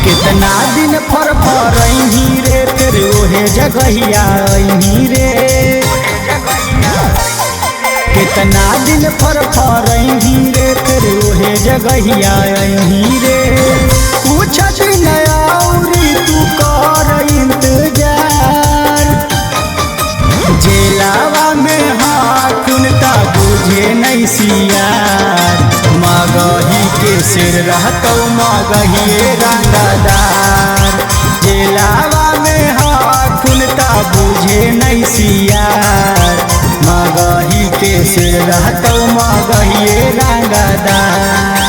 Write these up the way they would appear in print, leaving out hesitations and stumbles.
कितना दिन फरफरही रे फिर ओहे जगहिया अही रे। कितना दिन फरफरही रे फिर ओहे जगहिया अही रे। कुछ दिन औरी तू कर इंतजार, जेलावा में हाथुन ता बुझे नहीं सियार। मगही के सिर रहतौ मगहिए रंगदार, जेलावा में हाथुन ता बुझे नहीं सियार। मगही के सिर रहतौ मगहिए रंगदार।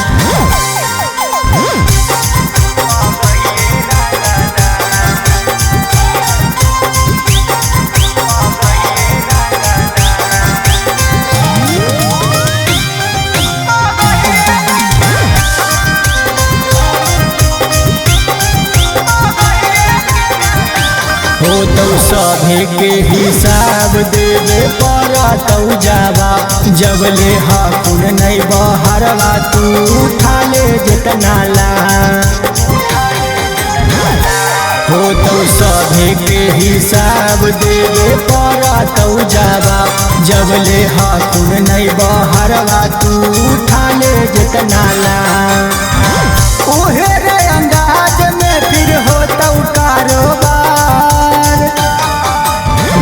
हो तो सभे के हिसाब देवे पड़तौ जावा। जब ले हाकुन नहीं बहरवा तू उठा ले जितना ला। हो तो सभे के हिसाब देवे पड़तौ जावा। जब ले हाकुन नहीं बहरवा तू उठा ले जितना ला। ओहे रे अंदाज में फिर होतौ कारोबार,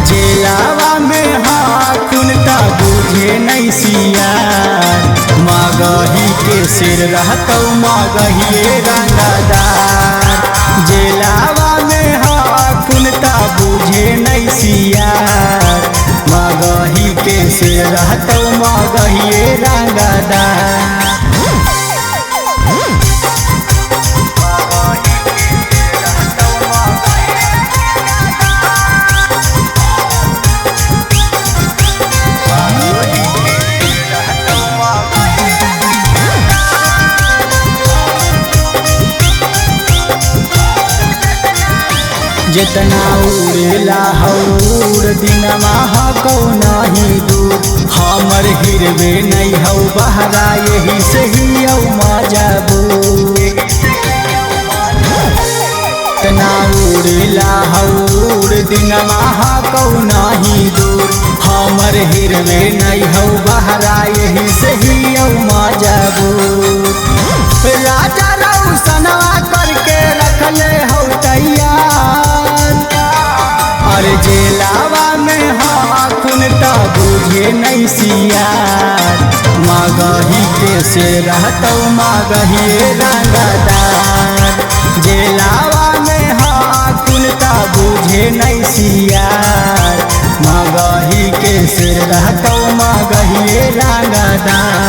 जेलावा में हाथुन ता बुझे नहीं सियार। मगही के सिर रहतौ मगहिए रंगदार, जेलावा में हाथुन ता बुझे नहीं सियार। मगही के सिर रहतौ मगहिए रंगदार। जितना उड़ेला हौर दिनमा हकौ नहीं दूर। हमर हिरवे नहीं हौ बहरा यही से ही औ मजबूर। तना उड़ेला हौर दिनमा हकौ नहीं दूर। हमर हिरवे नहीं हौ बहरा यही से ही औ मजबूर। राजा रौशनवा करके रखले हौ तैयार, अरे जेलावा में हाथुन ता बुझे नहीं सियार। मगही के से रहतौ मगहिए रंगदार, जेलावा में हाथुन ता बुझे नहीं सियार। मगही के से रहतौ मगहिए रंगदार।